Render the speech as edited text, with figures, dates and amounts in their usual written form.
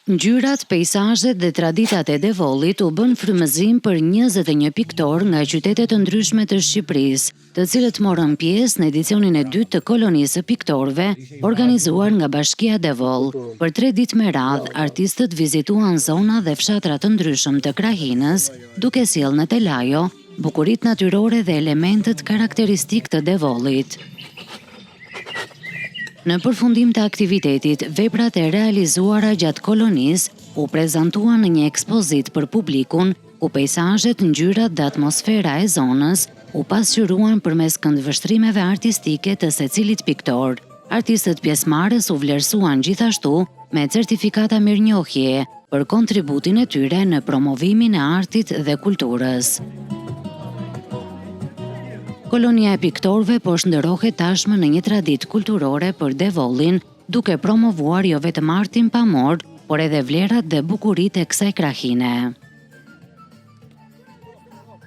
Ngjyrat, peizazhet dhe traditat e Devollit u bën frymëzim për 21 piktor nga qytete të ndryshme të Shqipërisë, të cilët morën pjesë në edicionin e dytë të kolonisë së piktorëve, organizuar nga Bashkia Devoll. Për 3 ditë me radhë, artistët vizituan zona dhe fshatra të ndryshëm të Krahinës, duke sjellë në telajo bukuritë natyrore dhe elementet karakteristik të Devollit. Në përfundim të aktivitetit, veprat e realizuara gjatë kolonisë u prezantuan në një ekspozit për publikun, ku peizazhet, ngjyrat dhe atmosfera e zonës u pasqyruan përmes këndvështrimeve artistike të secilit piktor. Artistët pjesëmarrës u vlerësuan gjithashtu me certifikata mirënjohjeje për kontributin e tyre në promovimin e artit dhe kulturës. Kolonia e piktorëve po shndërrohet tashmë në një traditë kulturore për Devollin, duke promovuar jo vetëm artin pamor, por edhe vlerat dhe bukuritë e kësaj krahine.